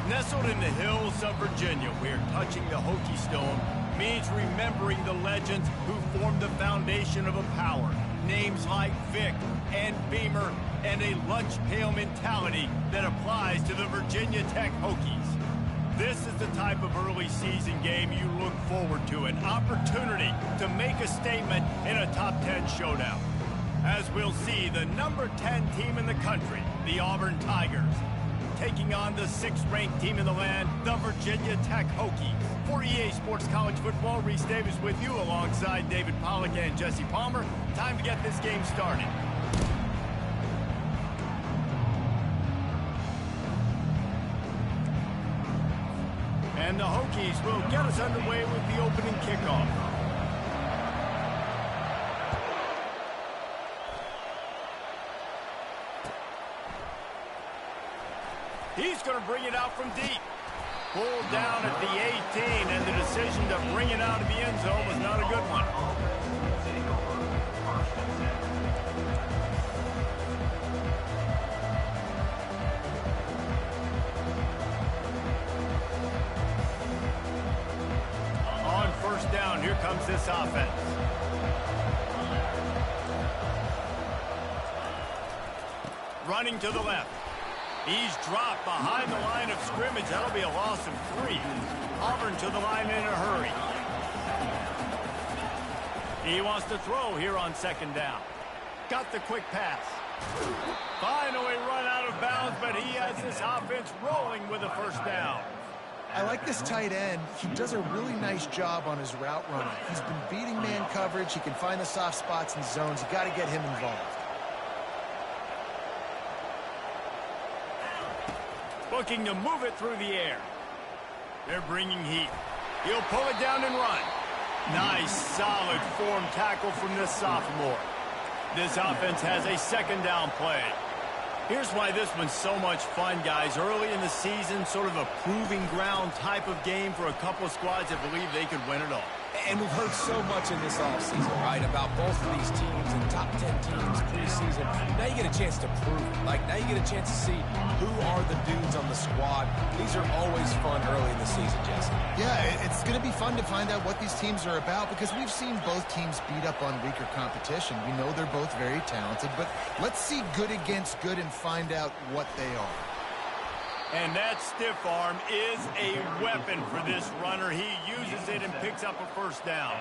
Nestled in the hills of Virginia, we're touching the Hokie Stone, means remembering the legends who formed the foundation of a power. Names like Vic and Beamer, and a lunch pail mentality that applies to the Virginia Tech Hokies. This is the type of early season game you look forward to, an opportunity to make a statement in a top 10 showdown. As we'll see, the number 10 team in the country, the Auburn Tigers, taking on the 6th-ranked team in the land, the Virginia Tech Hokies. For EA Sports College Football, Reese Davis with you alongside David Pollack and Jesse Palmer. Time to get this game started. And the Hokies will get us underway with the opening kickoff. He's going to bring it out from deep. Pulled down at the 18, and the decision to bring it out of the end zone was not a good one. On first down, here comes this offense. Running to the left. He's dropped behind the line of scrimmage. That'll be a loss of 3. Auburn to the line in a hurry. He wants to throw here on second down. Got the quick pass. Finally run out of bounds, but he has this offense rolling with a first down. I like this tight end. He does a really nice job on his route running. He's been beating man coverage. He can find the soft spots and zones. You got to get him involved. Looking to move it through the air. They're bringing heat. He'll pull it down and run. Nice, solid form tackle from this sophomore. This offense has a second down play. Here's why this one's so much fun, guys. Early in the season, sort of a proving ground type of game for a couple of squads that believe they could win it all. And we've heard so much in this offseason, right, about both of these teams and top 10 teams preseason. Now you get a chance to prove it. Like, now you get a chance to see who are the dudes on the squad. These are always fun early in the season, Jesse. Yeah, it's going to be fun to find out what these teams are about because we've seen both teams beat up on weaker competition. We know they're both very talented, but let's see good against good and find out what they are. And that stiff arm is a weapon for this runner. He uses it and picks up a first down.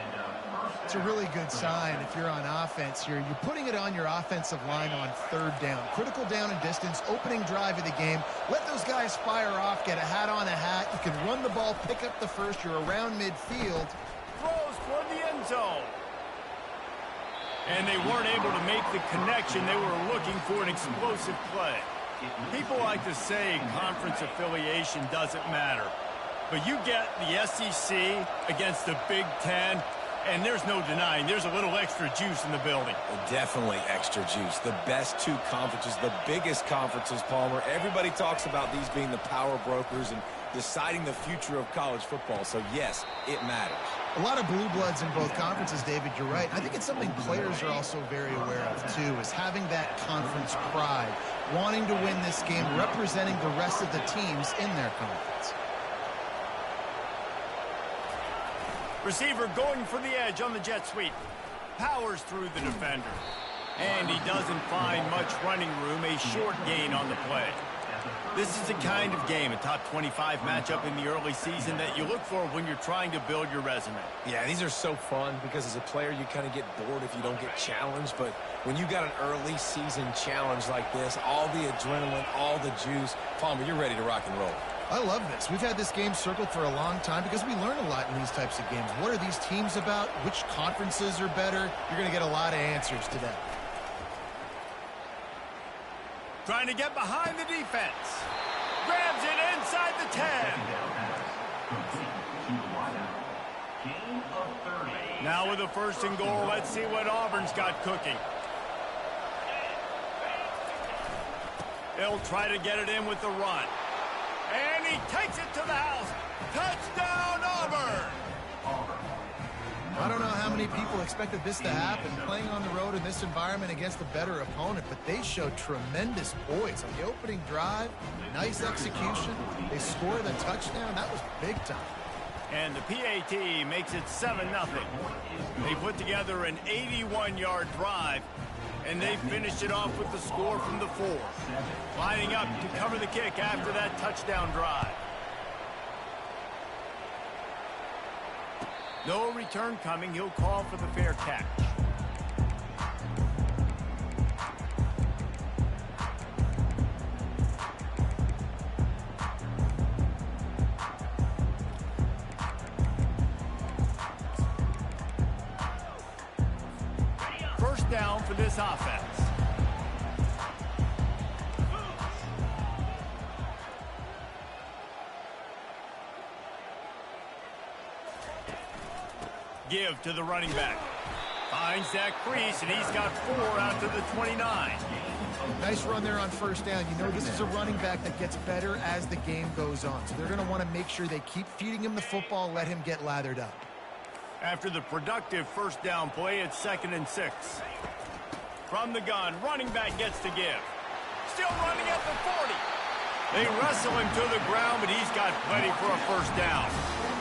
It's a really good sign if you're on offense here. You're putting it on your offensive line on third down. Critical down and distance, opening drive of the game. Let those guys fire off, get a hat on a hat. You can run the ball, pick up the first. You're around midfield. Throws toward the end zone. And they weren't able to make the connection. They were looking for an explosive play. People like to say conference affiliation doesn't matter. But you get the SEC against the Big Ten, and there's no denying there's a little extra juice in the building. Definitely extra juice. The best two conferences, the biggest conferences, Palmer. Everybody talks about these being the power brokers and deciding the future of college football. So, yes, it matters. A lot of blue bloods in both conferences, David, you're right. I think it's something players are also very aware of, too, is having that conference pride, wanting to win this game, representing the rest of the teams in their conference. Receiver going for the edge on the jet sweep. Powers through the defender. And he doesn't find much running room, a short gain on the play. This is the kind of game, a top 25 matchup in the early season, that you look for when you're trying to build your resume. Yeah, these are so fun because as a player, you kind of get bored if you don't get challenged. But when you got an early season challenge like this, all the adrenaline, all the juice, Palmer, you're ready to rock and roll. I love this. We've had this game circled for a long time because we learn a lot in these types of games. What are these teams about? Which conferences are better? You're going to get a lot of answers today. Trying to get behind the defense. Grabs it inside the 10. Now with a 1st and goal, let's see what Auburn's got cooking. They'll try to get it in with the run. And he takes it to the house. Touchdown, Auburn! I don't know how many people expected this to happen, playing on the road in this environment against a better opponent, but they showed tremendous poise on the opening drive. Nice execution. They scored a touchdown. That was big time. And the PAT makes it 7-0. They put together an 81-yard drive, and they finished it off with the score from the 4. Lining up to cover the kick after that touchdown drive. No return coming. He'll call for the fair catch. First down for this offense. Give to the running back. Finds that crease, and he's got 4 out to the 29. Nice run there on 1st down. You know, this is a running back that gets better as the game goes on. So they're going to want to make sure they keep feeding him the football, let him get lathered up. After the productive 1st down play, it's 2nd and 6. From the gun, running back gets to give. Still running at the 40. They wrestle him to the ground, but he's got plenty for a 1st down.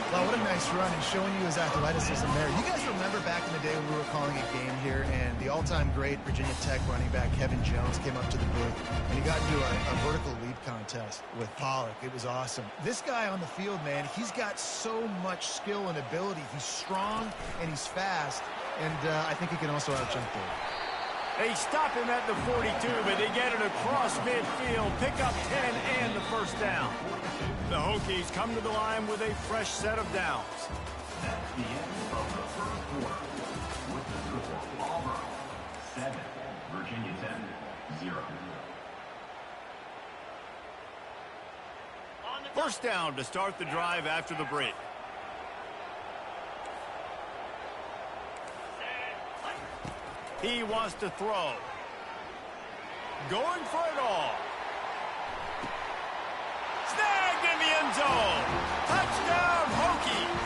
Well, what a nice run, and showing you his athleticism there. You guys remember back in the day when we were calling a game here, and the all-time great Virginia Tech running back Kevin Jones came up to the booth, and he got into a vertical leap contest with Pollock. It was awesome. This guy on the field, man, he's got so much skill and ability. He's strong, and he's fast, and I think he can also out-jump there. They stop him at the 42, but they get it across midfield, pick up 10 and the 1st down. The Hokies come to the line with a fresh set of downs. That's the end of the 1st quarter. With the score, Auburn 7, Virginia Tech 0. 1st down to start the drive after the break. He wants to throw. Going for it all. Snagged in the end zone. Touchdown, Hokies.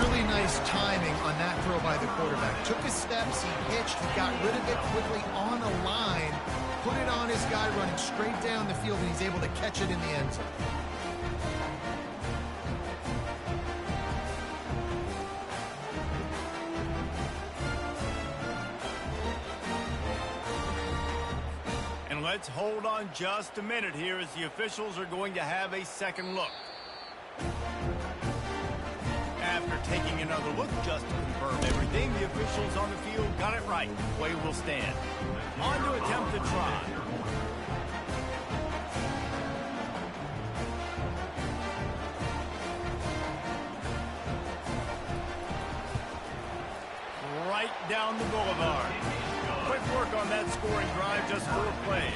Really nice timing on that throw by the quarterback. Took his steps, he hitched, he got rid of it quickly on a line, put it on his guy running straight down the field, and he's able to catch it in the end zone. Let's hold on just a minute here as the officials are going to have a second look. After taking another look just to confirm everything, the officials on the field got it right. Play will stand. On to attempt the try. Right down the boulevard. Quick work on that scoring drive, just 4 plays.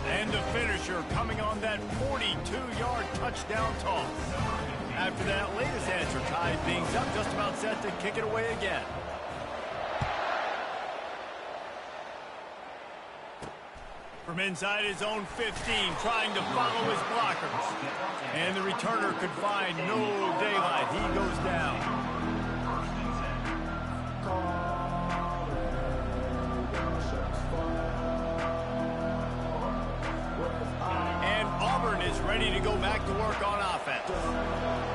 And the finisher coming on that 42-yard touchdown toss. After that latest answer tied things up, just about set to kick it away again. From inside his own 15, trying to follow his blockers. And the returner could find no daylight. He goes down. Is ready to go back to work on offense.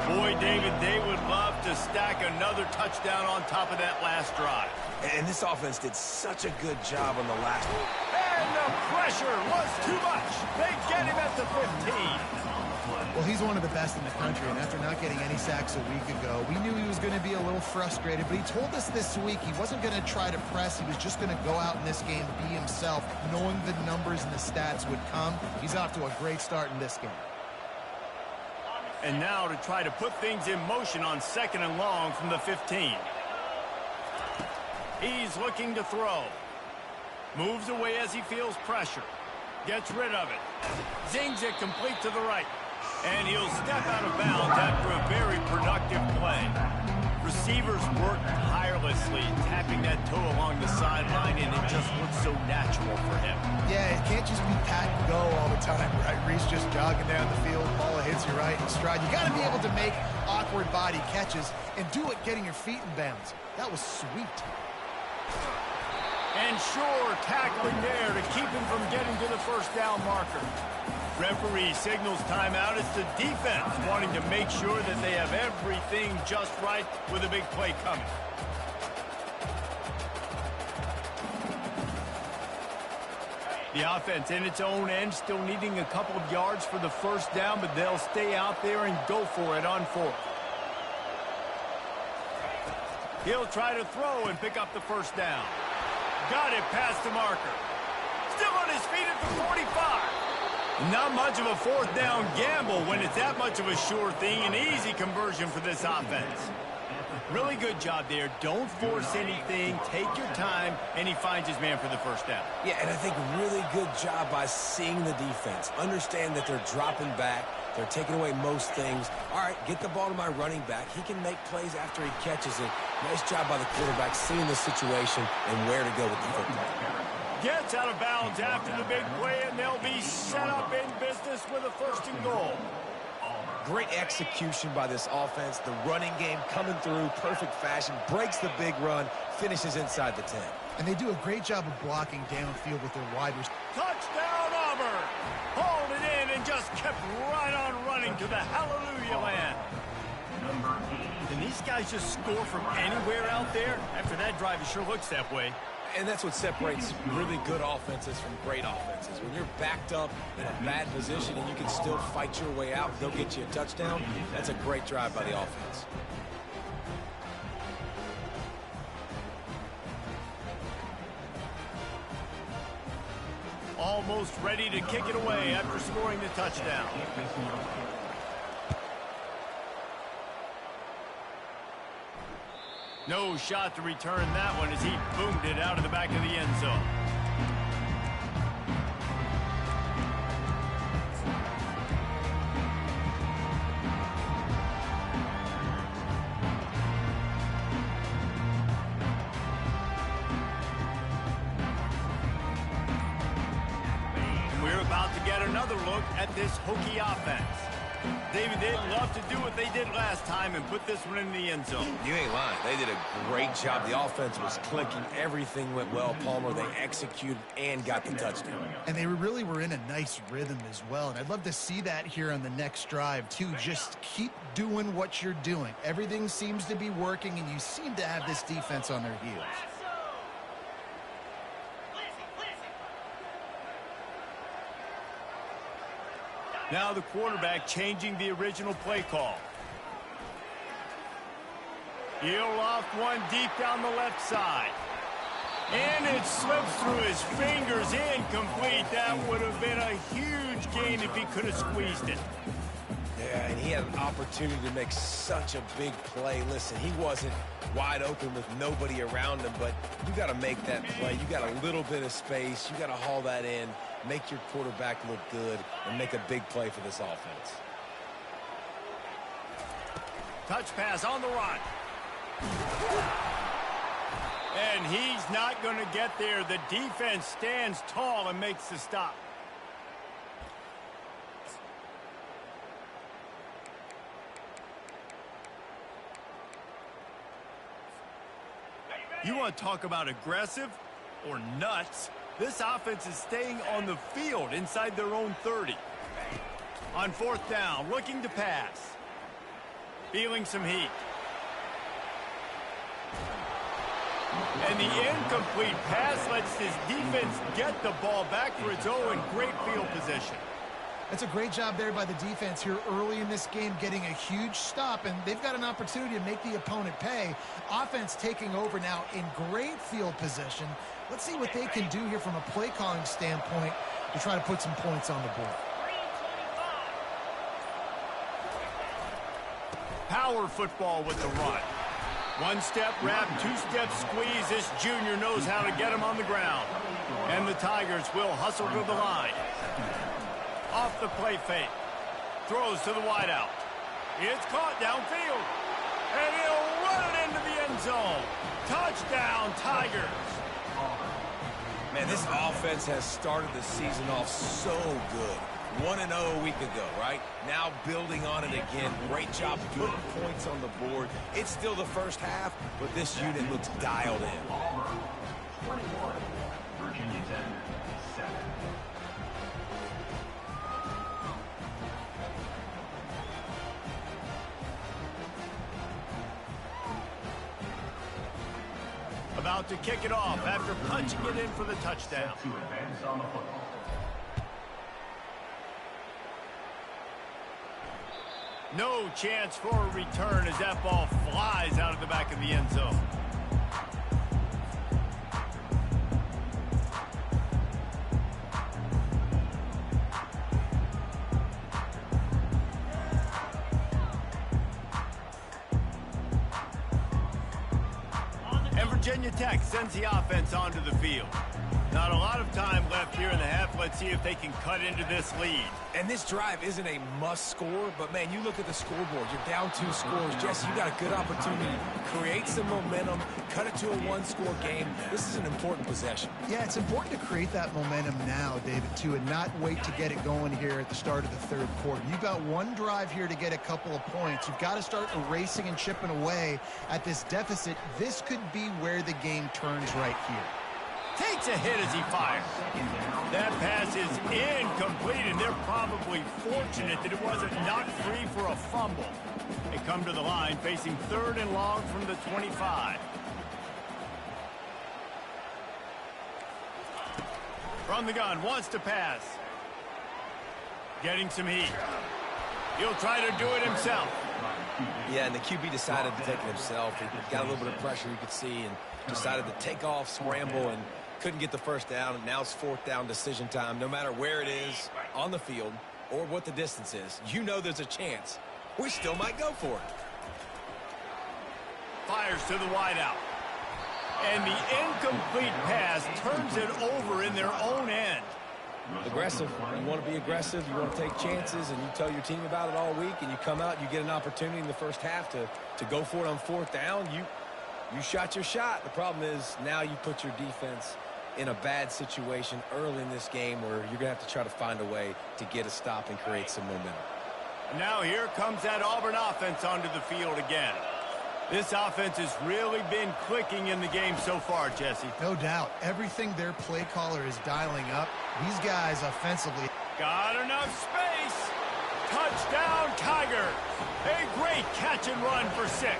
Boy, David, they would love to stack another touchdown on top of that last drive. And this offense did such a good job on the last one. And the pressure was too much. They get him at the 15. Well, he's one of the best in the country, and after not getting any sacks a week ago, we knew he was going to be a little frustrated, but he told us this week he wasn't going to try to press. He was just going to go out in this game, be himself, knowing the numbers and the stats would come. He's off to a great start in this game. And now to try to put things in motion on 2nd and long from the 15. He's looking to throw. Moves away as he feels pressure. Gets rid of it. Zings it complete to the right. And he'll step out of bounds after a very productive play. Receivers work tirelessly, tapping that toe along the sideline, and it just looks so natural for him. Yeah, it can't just be pat and go all the time, right? Reese just jogging down the field, ball hits you right in stride. You got to be able to make awkward body catches and do it getting your feet in bounds. That was sweet. And sure, tackling there to keep him from getting to the first down marker. Referee signals timeout. It's the defense wanting to make sure that they have everything just right with a big play coming. The offense in its own end still needing a couple of yards for the first down, but they'll stay out there and go for it on 4th. He'll try to throw and pick up the first down. Got it past the marker. Still on his feet at the 45. Not much of a 4th down gamble when it's that much of a sure thing. An easy conversion for this offense. Really good job there. Don't force anything. Take your time, and he finds his man for the first down. Yeah, and I think really good job by seeing the defense. Understand that they're dropping back. They're taking away most things. All right, get the ball to my running back. He can make plays after he catches it. Nice job by the quarterback seeing the situation and where to go with the football. Gets out of bounds after the big play, and they'll be set up in business with a 1st and goal. Great execution by this offense. The running game coming through, perfect fashion, breaks the big run, finishes inside the 10. And they do a great job of blocking downfield with their wide receivers. Touchdown, Auburn! Hauled it in and just kept right on running to the hallelujah land. Can these guys just score from anywhere out there? After that drive, it sure looks that way. And that's what separates really good offenses from great offenses. When you're backed up in a bad position and you can still fight your way out, they'll get you a touchdown. That's a great drive by the offense. Almost ready to kick it away after scoring the touchdown. No shot to return that one as he boomed it out of the back of the end zone. And we're about to get another look at this Hokie offense. David, they'd love to do what they did last time and put this one in the end zone. You ain't lying. They did a great job. The offense was clicking. Everything went well, Palmer. They executed and got the touchdown. And they really were in a nice rhythm as well. And I'd love to see that here on the next drive, too. Just keep doing what you're doing. Everything seems to be working, and you seem to have this defense on their heels. Now the quarterback changing the original play call. He'll loft one deep down the left side. And it slips through his fingers, incomplete. That would have been a huge gain if he could have squeezed it. Yeah, and he had an opportunity to make such a big play. Listen, he wasn't wide open with nobody around him, but you got to make that play. You got a little bit of space. You got to haul that in, make your quarterback look good, and make a big play for this offense. Touch pass on the run. And he's not going to get there. The defense stands tall and makes the stop. You want to talk about aggressive or nuts? This offense is staying on the field inside their own 30. On 4th down, looking to pass. Feeling some heat. And the incomplete pass lets his defense get the ball back for its own great field position. That's a great job there by the defense here early in this game, getting a huge stop, and they've got an opportunity to make the opponent pay. Offense taking over now in great field position. Let's see what they can do here from a play calling standpoint to try to put some points on the board. Power football with the run. One-step wrap, two-step squeeze. This junior knows how to get him on the ground. And the Tigers will hustle to the line. Off the play fake. Throws to the wideout. It's caught downfield. And he'll run it into the end zone. Touchdown, Tigers. Man, this offense has started the season off so good. 1-0 a week ago, right? Now building on it again. Great job putting points on the board. It's still the first half, but this unit looks dialed in. Auburn 21, Virginia Tech 7. About to kick it off after punching it in for the touchdown. To advance on the football. No chance for a return as that ball flies out of the back of the end zone. And Virginia Tech sends the offense onto the field. Not a lot of time left here in the half. Let's see if they can cut into this lead. And this drive isn't a must score, but man, you look at the scoreboard. You're down 2 scores. Jesse, you got a good opportunity to create some momentum, cut it to a 1-score game. This is an important possession. Yeah, it's important to create that momentum now, David, too, and not wait to get it going here at the start of the third quarter. You've got one drive here to get a couple of points. You've got to start erasing and chipping away at this deficit. This could be where the game turns right here. Takes a hit as he fires. That pass is incomplete, and they're probably fortunate that it wasn't knocked free for a fumble. They come to the line facing 3rd and long from the 25. From the gun, wants to pass. Getting some heat. He'll try to do it himself. Yeah, and the QB decided to take it himself. He got a little bit of pressure, you could see, and decided to take off, scramble, and couldn't get the first down. And now it's 4th down decision time. No matter where it is on the field or what the distance is, you know there's a chance we still might go for it. Fires to the wideout. And the incomplete pass turns it over in their own end. Aggressive. You want to be aggressive. You want to take chances, and you tell your team about it all week, and you come out, you get an opportunity in the first half to go for it on 4th down. You shot your shot. The problem is now you put your defense in a bad situation early in this game where you're going to have to try to find a way to get a stop and create some momentum. Now here comes that Auburn offense onto the field again. This offense has really been clicking in the game so far, Jesse. No doubt. Everything their play caller is dialing up, these guys offensively. Got enough space. Touchdown, Tigers. A great catch and run for 6.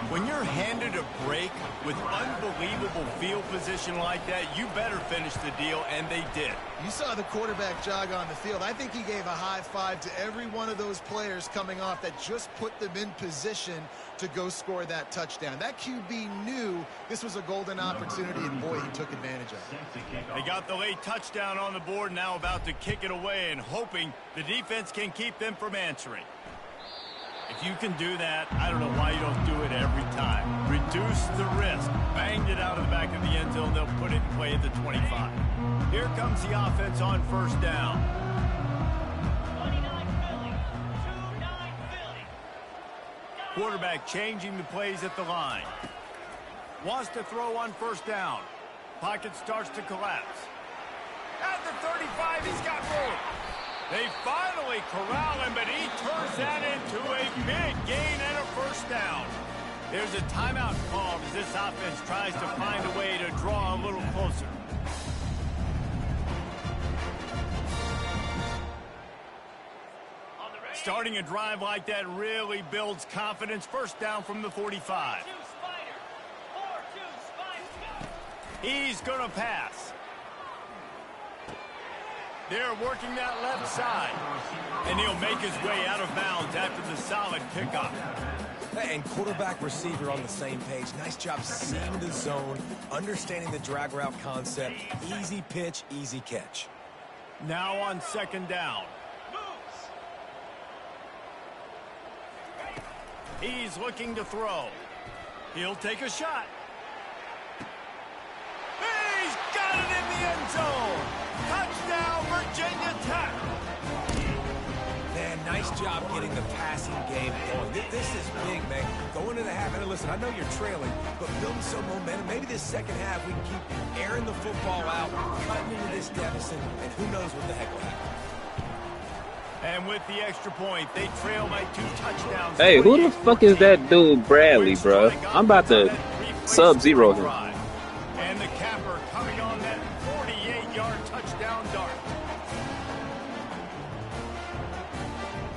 When you're handed a break with unbelievable field position like that, you better finish the deal, and they did. You saw the quarterback jog on the field. I think he gave a high five to every one of those players coming off that just put them in position to go score that touchdown. That QB knew this was a golden opportunity, and boy, he took advantage of it. They got the late touchdown on the board, now about to kick it away and hoping the defense can keep them from answering. If you can do that, I don't know why you don't do it every time. Reduce the risk. Banged it out of the back of the end zone. They'll put it in play at the 25. Here comes the offense on 1st down. 29 Philly. 2-9 Philly. Quarterback changing the plays at the line. Wants to throw on 1st down. Pocket starts to collapse. At the 35, he's got room. They finally corral him, but he turns that into a big gain and a 1st down. There's a timeout called as this offense tries to find a way to draw a little closer. Starting a drive like that really builds confidence. 1st down from the 45. He's going to pass. They're working that left side. And he'll make his way out of bounds after the solid pickup. And quarterback receiver on the same page. Nice job seeing the zone, understanding the drag route concept. Easy pitch, easy catch. Now on second down. He's looking to throw. He'll take a shot. He's got it in the end zone. Touchdown, Virginia Tech. Man, nice job getting the passing game going. This is big, man. Going into the half, and listen, I know you're trailing, but building some momentum. Maybe this second half we can keep airing the football out, cutting into this deficit, and who knows what the heck will happen. And with the extra point, they trail by 2 touchdowns. Hey, who the fuck is that dude, Bradley, bro? I'm about to sub-zero him. And the capper coming on that 48-yard touchdown dart.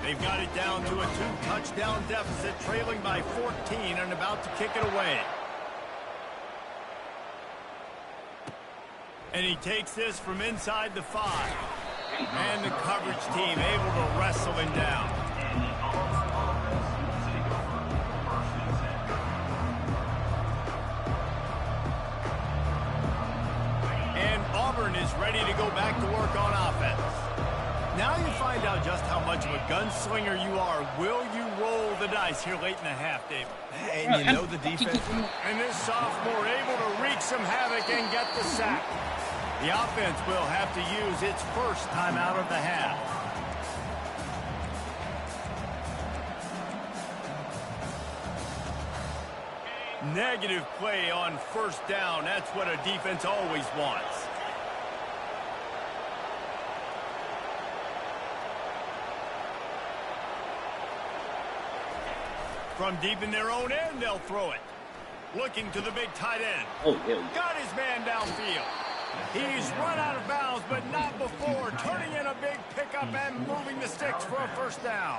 They've got it down to a 2-touchdown deficit, trailing by 14 and about to kick it away. And he takes this from inside the 5. And the coverage team able to wrestle him down. And Auburn is ready to go back to work on offense. Now you find out just how much of a gunslinger you are. Will you roll the dice here late in the half, David? And you know the defense. And this sophomore able to wreak some havoc and get the sack. The offense will have to use its first time out of the half. Negative play on first down. That's what a defense always wants. From deep in their own end, they'll throw it. Looking to the big tight end. Oh, yeah. Got his man downfield. He's run out of bounds, but not before turning in a big pickup and moving the sticks for a first down.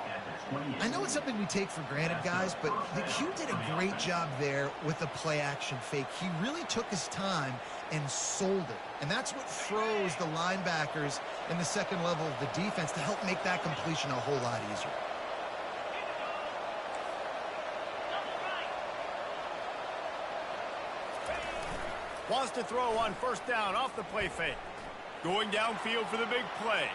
I know it's something we take for granted, guys, but the Q did a great job there with the play-action fake. He really took his time and sold it. And that's what froze the linebackers in the second level of the defense to help make that completion a whole lot easier. Wants to throw on first down off the play fake. Going downfield for the big play.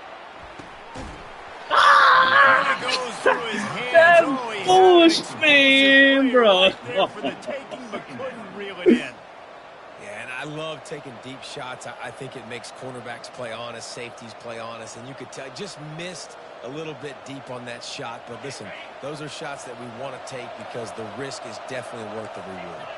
And it goes through his hands. That bullshit, man, bro. Right for the taking, but couldn't reel it in. Yeah, and I love taking deep shots. I think it makes cornerbacks play honest, safeties play honest, and you could tell just missed a little bit deep on that shot. But listen, those are shots that we want to take because the risk is definitely worth the reward.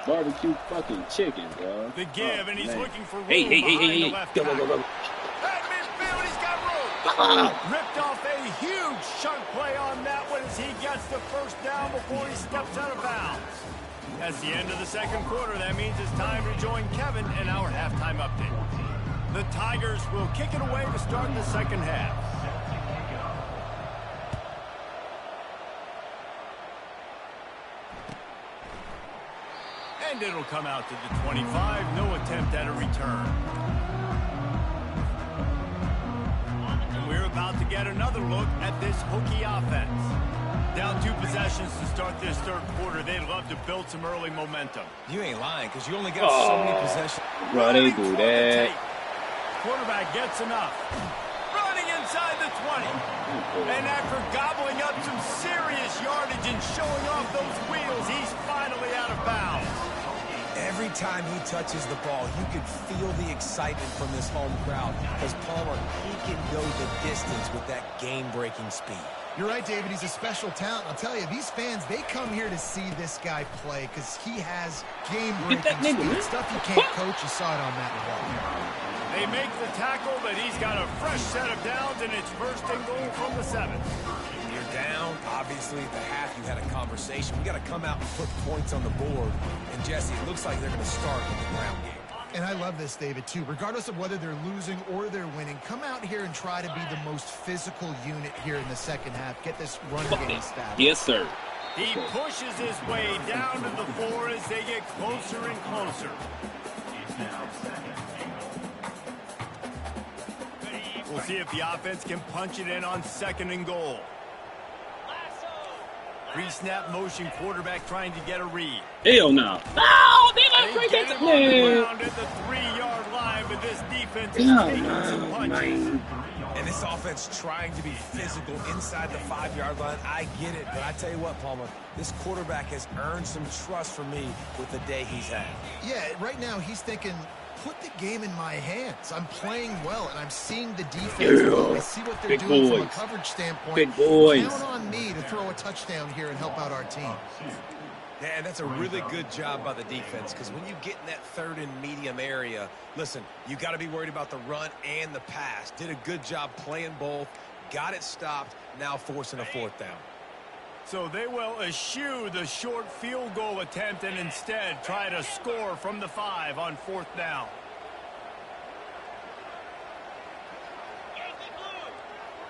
Barbecue fucking chicken, bro. The give, and he's looking for room Hey. the left Go. At midfield, he's got room. Ripped off a huge chunk play on that one as he gets the first down before he steps out of bounds. That's the end of the second quarter. That means it's time to join Kevin in our halftime update. The Tigers will kick it away to start the second half. And it'll come out to the 25. No attempt at a return. And we're about to get another look at this Hokie offense. Down 2 possessions to start this third quarter. They'd love to build some early momentum. You ain't lying because you only got so many possessions. Bro, they do that. Quarterback gets enough. Running inside the 20. And after gobbling up some serious yardage and showing off those wheels, he's finally out of bounds. Every time he touches the ball, you could feel the excitement from this home crowd because Palmer, he can go the distance with that game-breaking speed. You're right, David. He's a special talent. I'll tell you, these fans, they come here to see this guy play because he has game-breaking speed. Stuff you can't coach. You saw it on that play. They make the tackle, but he's got a fresh set of downs, and it's first and goal from the 7. You're down. Obviously, at the half, you had a conversation. We got to come out and put points on the board. And, Jesse, it looks like they're going to start with the ground game. And I love this, David, too. Regardless of whether they're losing or they're winning, come out here and try to be the most physical unit here in the second half. Get this run game established. Yes, sir. He pushes his way down to the floor as they get closer and closer. It's now second and goal. We'll see if the offense can punch it in on second and goal. Pre-snap motion quarterback trying to get a read. Hell no. No, they They not break get that him on the man. ground at the 3-yard line, but this defense is No, taking some no, punches. man. And this offense trying to be physical inside the 5-yard line. I get it, but I tell you what, Palmer, this quarterback has earned some trust from me with the day he's had. Yeah, right now he's thinking, put the game in my hands. I'm playing well, and I'm seeing the defense. I see what they're Big doing from a boys. coverage standpoint. Big boys. Count on me to throw a touchdown here and help out our team. Yeah, and that's a really good job by the defense, because when you get in that third and medium area, listen, you got to be worried about the run and the pass. Did a good job playing both, got it stopped, now forcing a fourth down. So they will eschew the short field goal attempt and instead try to score from the 5 on 4th down. Yankee blue!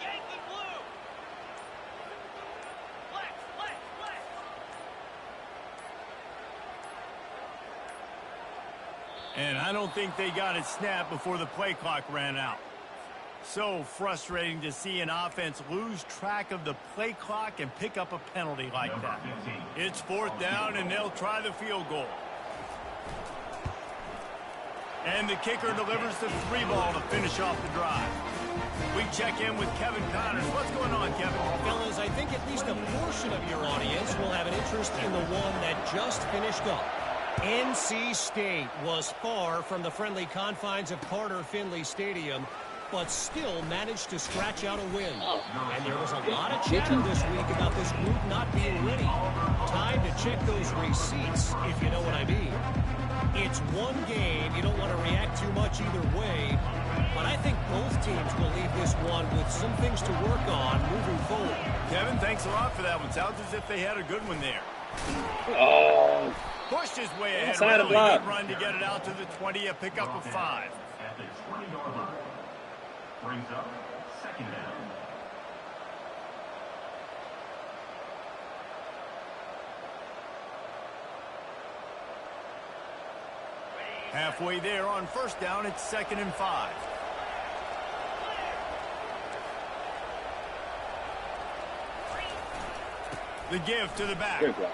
Yankee blue! Flex, flex, flex! And I don't think they got it snapped before the play clock ran out. So frustrating to see an offense lose track of the play clock and pick up a penalty like that. It's 4th down, and they'll try the field goal. And the kicker delivers the 3 ball to finish off the drive. We check in with Kevin Connors. What's going on, Kevin? Fellas, I think at least a portion of your audience will have an interest in the one that just finished up. NC State was far from the friendly confines of Carter Finley Stadium, but still managed to scratch out a win. And there was a lot of chatter this week about this group not being ready. Time to check those receipts, if you know what I mean. It's one game. You don't want to react too much either way, but I think both teams will leave this one with some things to work on moving forward. Kevin, thanks a lot for that one. Sounds as if they had a good one there. Oh, Pushed his way ahead. Inside the Really block. good run to get it out to the 20, a pickup of 5. At the 20-yard line. Brings up second down. Halfway there on 1st down, it's 2nd and 5. The give to the back. good block.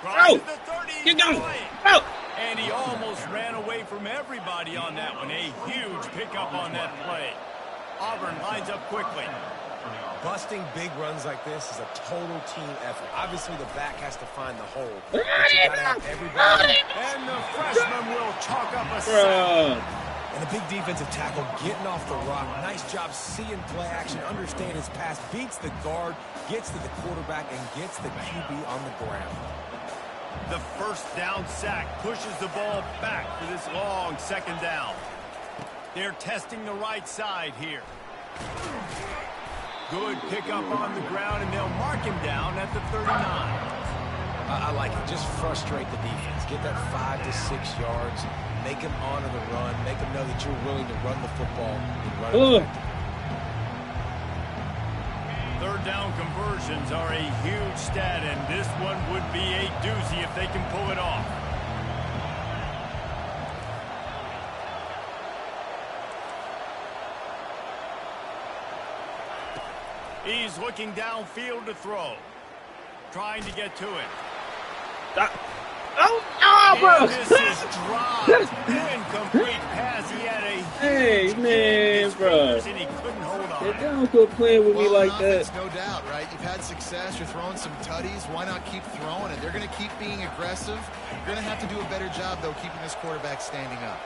Crosses Oh! the 30. Get going. Play. Oh! And he almost ran away from everybody on that one. A huge pickup on that play. Auburn lines up quickly. Busting big runs like this is a total team effort. Obviously, the back has to find the hole, but you got to have everybody. And the freshman will chalk up a sack. Bruh. And a big defensive tackle getting off the rock. Nice job seeing play action, understand his pass, beats the guard, gets to the quarterback, and gets the QB on the ground. The 1st down sack pushes the ball back for this long 2nd down. They're testing the right side here. Good pickup on the ground, and they'll mark him down at the 39. I like it. Just frustrate the defense. Get that 5 to 6 yards. Make them honor the run. Make them know that you're willing to run the football and run it Ugh. effectively. 3rd down conversions are a huge stat, and this one would be a doozy if they can pull it off. He's looking downfield to throw. Trying to get to it. Oh, bro. And this is dropped. Incomplete pass. He had a Hey, huge man, kick bro. and he couldn't hold on. They don't quit playing with me Well, like on that. offense, no doubt, right? You've had success. You're throwing some tutties. Why not keep throwing it? They're going to keep being aggressive. You're going to have to do a better job, though, keeping this quarterback standing up.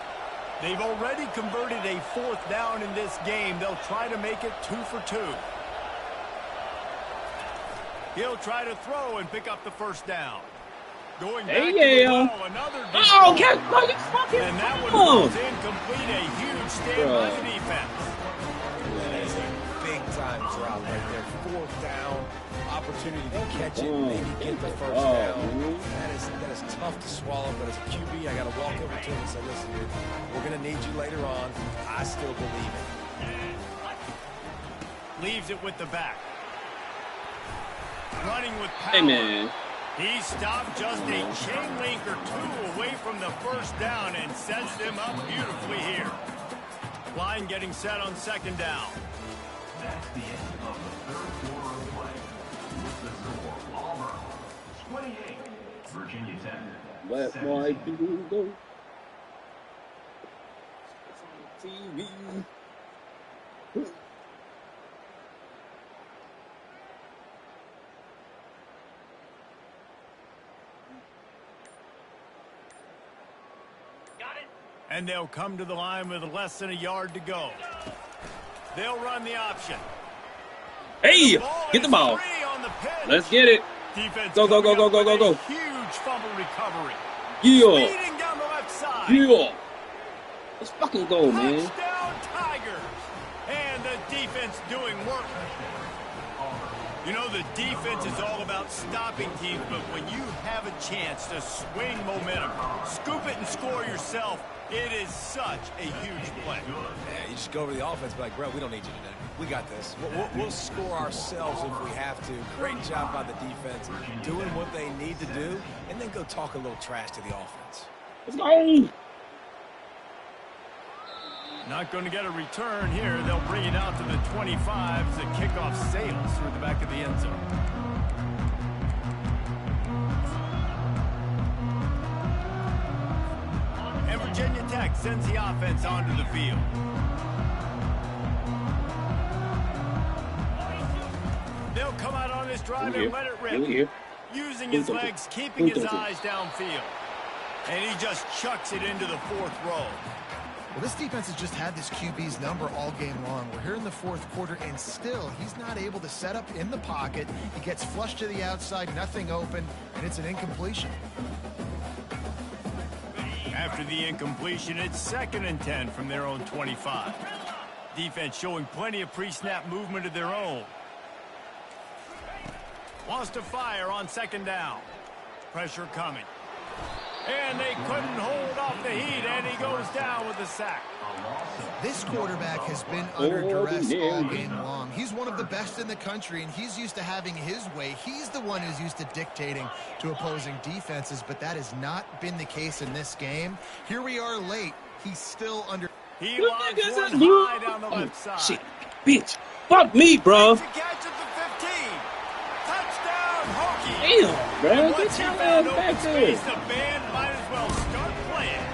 They've already converted a 4th down in this game. They'll try to make it 2 for 2. He'll try to throw and pick up the 1st down. Going back to the ball, another deep Oh, ball. get fucking fucking And that one oh. goes incomplete. A huge stand by the defense. That is a big-time drop right there. 4th down, opportunity to catch it, maybe get the 1st down. That is tough to swallow, but as a QB, I got to walk over to him and say, listen, dude, we're going to need you later on. I still believe it. Leaves it with the back. running with power. Hey, man. He stopped just a chain link or two away from the first down and sets them up beautifully here. Line getting set on second down. That's the end of the third quarter of play. With the score, Auburn 28, Virginia Tech Let 17. my people go. TV. And they'll come to the line with less than a yard to go. They'll run the option. Hey, get the ball. Let's get it. Defense Go, go, go, go, go, go, go. Huge fumble recovery. Yeah. Speeding down the left side. Yeah. Let's fucking go, man. Touchdown Tigers. And the defense doing work. You know, the defense is all about stopping teams, but when you have a chance to swing momentum, scoop it and score yourself, it is such a huge play. Yeah, you just go over the offense, be like, bro, we don't need you today. We got this. We'll score ourselves if we have to. Great job by the defense, doing what they need to do, and then go talk a little trash to the offense. Let's go. Not going to get a return here. They'll bring it out to the 25 as the kickoff sails through the back of the end zone. And Virginia Tech sends the offense onto the field. They'll come out on this drive and let it rip. Using his legs, keeping his eyes downfield. And he just chucks it into the fourth row. Well, this defense has just had this QB's number all game long. We're here in the fourth quarter, and still he's not able to set up in the pocket. He gets flushed to the outside, nothing open, and it's an incompletion. After the incompletion, it's 2nd and 10 from their own 25. Defense showing plenty of pre-snap movement of their own. Wants to fire on 2nd down. Pressure coming. And they couldn't hold off the heat, and he goes down with a sack. This quarterback has been under duress all game long. He's one of the best in the country, and he's used to having his way. He's the one who's used to dictating to opposing defenses, but that has not been the case in this game. Here we are late. He's still under. He lobs one high down the left side. Shit, bitch. Fuck me, bro. To catch at the 15. Touchdown, Hokie. Damn, bro. Get your ass back there. The band might as well start playing.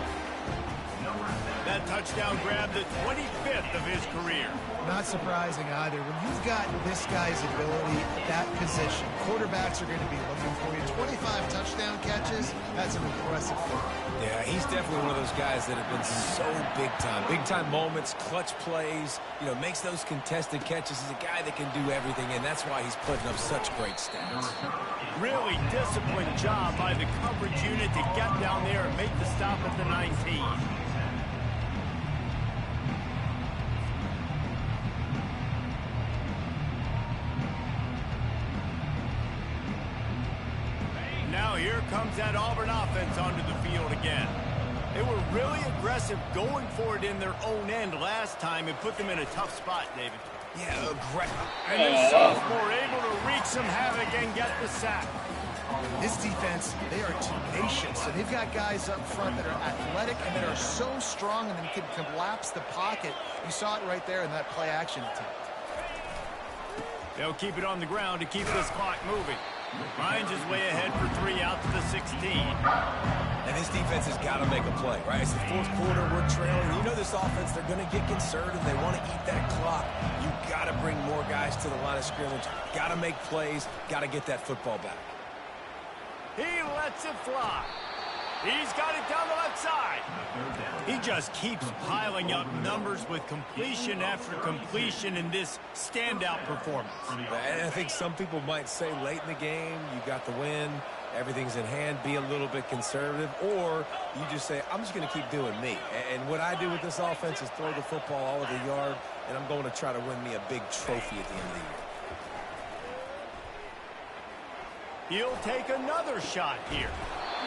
That touchdown grabbed the 25th of his career. Not surprising either. When you've got this guy's ability at that position, quarterbacks are going to be looking for you. 25 touchdown catches, that's an impressive thing. Yeah, he's definitely one of those guys that have been so big time. Big time moments, clutch plays, you know, makes those contested catches. He's a guy that can do everything, and that's why he's putting up such great stats. Really disciplined job by the coverage unit to get down there and make the stop at the 19. Now here comes that Auburn offense onto the field again. They were really aggressive going for it in their own end last time and put them in a tough spot, David. Yeah, aggressive. And the sophomore able to wreak some havoc and get the sack. This defense, they are tenacious. So they've got guys up front that are athletic and that are so strong and then can collapse the pocket. You saw it right there in that play action attempt. They'll keep it on the ground to keep this clock moving. Ryan's his way ahead for 3 out to the 16. And this defense has got to make a play, right? It's the fourth quarter. We're trailing. You know this offense, they're going to get conservative. They want to eat that clock. You got to bring more guys to the line of scrimmage. Got to make plays. Got to get that football back. He lets it fly. He's got it down the left side. He just keeps piling up numbers with completion after completion in this standout performance. And I think some people might say late in the game, you got the win, everything's in hand, be a little bit conservative, or you just say, I'm just going to keep doing me. And what I do with this offense is throw the football all over the yard, and I'm going to try to win me a big trophy at the end of the year. He'll take another shot here.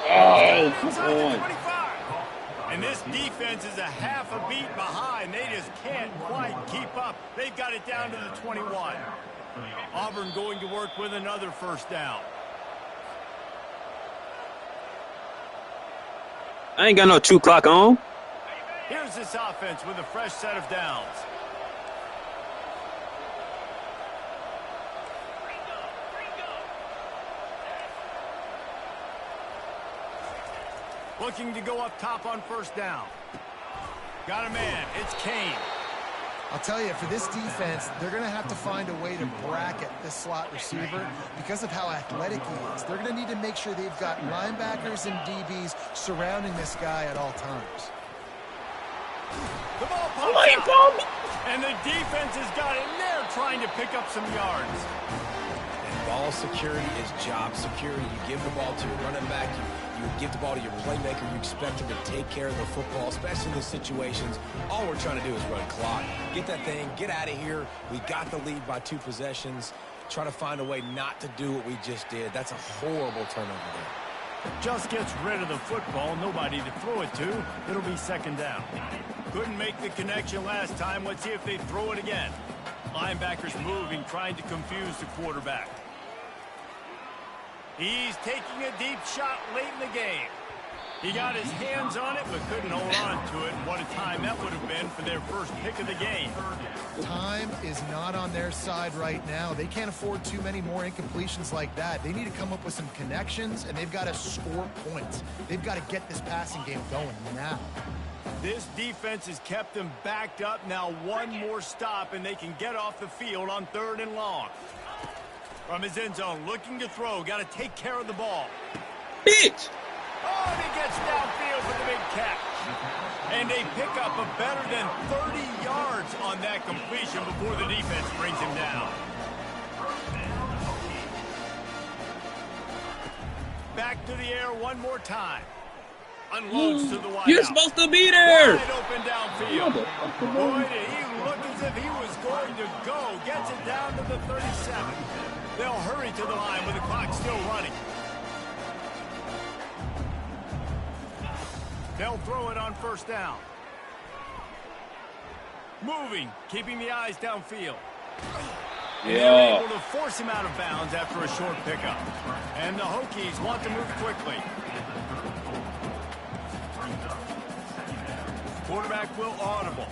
Oh, come on. And this defense is a half a beat behind. They just can't quite keep up. They've got it down to the 21. Auburn going to work with another first down. I ain't got no 2 clock on. Here's this offense with a fresh set of downs. Looking to go up top on first down. Got a man. It's Kane. I'll tell you, for this defense, they're going to have to find a way to bracket this slot receiver because of how athletic he is. They're going to need to make sure they've got linebackers and DBs surrounding this guy at all times. The ball pops out, and the defense has got in there trying to pick up some yards. And ball security is job security. You give the ball to your running back, you give the ball to your playmaker, you expect him to take care of the football, especially in those situations. All we're trying to do is run clock. Get that thing, get out of here. We got the lead by 2 possessions. Try to find a way not to do what we just did. That's a horrible turnover there. Just gets rid of the football, nobody to throw it to. It'll be second down. Couldn't make the connection last time. Let's see if they throw it again. Linebackers moving, trying to confuse the quarterback. He's taking a deep shot late in the game. He got his hands on it, but couldn't hold on to it. What a time that would have been for their first pick of the game. Time is not on their side right now. They can't afford too many more incompletions like that. They need to come up with some connections, and they've got to score points. They've got to get this passing game going now. This defense has kept them backed up. Now one more stop, and they can get off the field on 3rd and long. From his end zone, looking to throw. Got to take care of the ball. Bitch! Oh, and he gets downfield for the big catch. And they pick up a better than 30 yards on that completion before the defense brings him down. Back to the air one more time. Unloads to the wide You're out. supposed to be there! Wide open downfield. Boy, did he look as if he was going to go. Gets it down to the 37. They'll hurry to the line with the clock still running. They'll throw it on first down. Moving, keeping the eyes downfield. And they're able to force him out of bounds after a short pickup. And the Hokies want to move quickly. Quarterback will audible.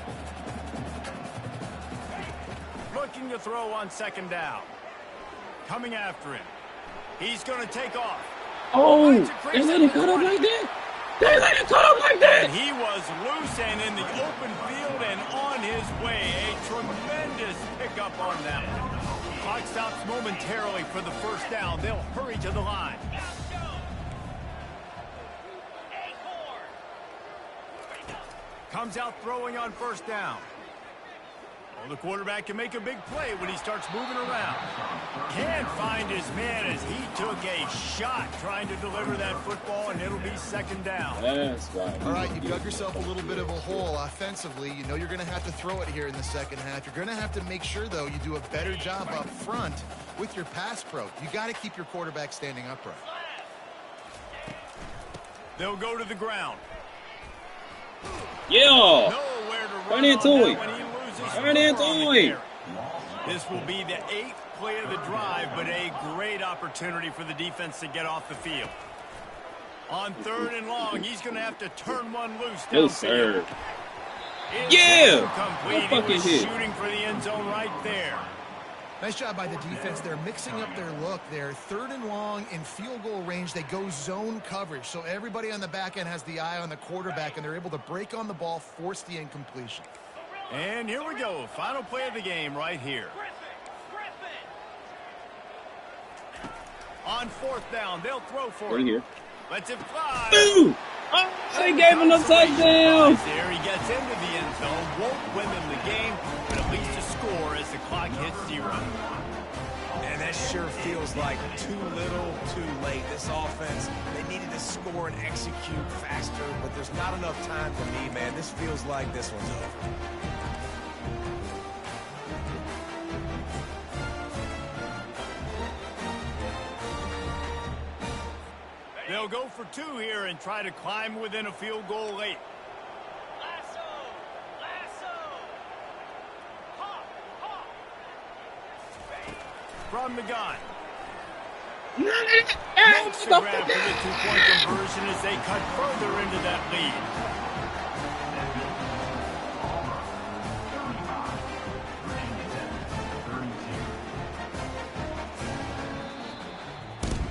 Looking to throw on second down. Coming after him. He's going to take off. Oh, they let it cut up like that? They let it cut up like that? And he was loose and in the open field and on his way. A tremendous pickup on them. Clock stops momentarily for the first down. They'll hurry to the line. Comes out throwing on first down. Oh, the quarterback can make a big play when he starts moving around. Can't find his man as he took a shot trying to deliver that football, and it'll be second down. That's right. All right, you've dug yourself a little bit of a hole offensively. You know you're going to have to throw it here in the second half. You're going to have to make sure, though, you do a better job up front with your pass pro. You got to keep your quarterback standing upright. They'll go to the ground. Yeah. Nowhere to run into on it. that when he loses Turn into football on the it. carry. This will be the 8th play of the drive, but a great opportunity for the defense to get off the field. On 3rd and long, he's going to have to turn one loose No, downfield. sir. It's Yeah. incomplete. Good fucking He was hit. shooting for the end zone right there. Nice job by the defense. They're mixing up their look. They're 3rd and long in field goal range. They go zone coverage, so everybody on the back end has the eye on the quarterback, and they're able to break on the ball, force the incompletion. And here we go. Final play of the game right here. On 4th down, they'll throw for Right it. here. Lets it fly. Boom! Oh, they gave him a touchdown. There he gets into the end zone. Won't win them the game, but at least a score as the clock hits 0. And that sure feels like too little, too late. This offense, they needed to score and execute faster, but there's not enough time for me, man. This feels like this one's over. They'll go for 2 here and try to climb within a field goal late. Lasso! Lasso! Hop! Hop! from the gun. None of Makes that. the grab for the two-point conversion as they cut further into that lead.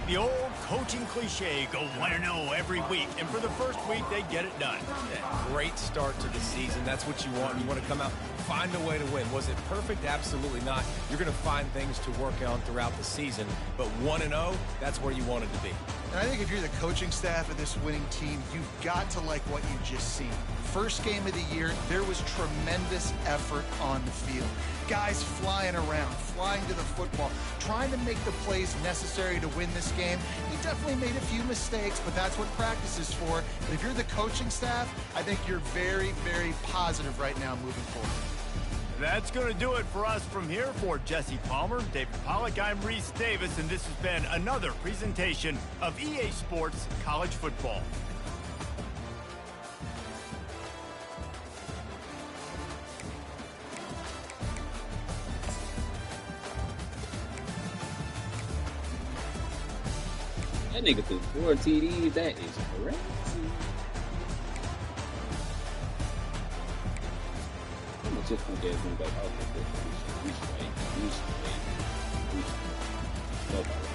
The old coaching cliche, go 1-0 every week, and for the first week, they get it done. Yeah, great start to the season. That's what you want. You want to come out, find a way to win. Was it perfect? Absolutely not. You're going to find things to work on throughout the season, but 1-0, that's where you wanted to be. And I think if you're the coaching staff of this winning team, you've got to like what you've just seen. First game of the year, there was tremendous effort on the field. Guys flying around, flying to the football, trying to make the plays necessary to win this game. He definitely made a few mistakes, but that's what practice is for. But if you're the coaching staff, I think you're very, very positive right now moving forward. That's going to do it for us from here. For Jesse Palmer, David Pollack, I'm Reese Davis, and this has been another presentation of EA Sports College Football. That nigga threw 4 TDs. That is crazy. I'm gonna just put that one back out there. We should wait. Nobody.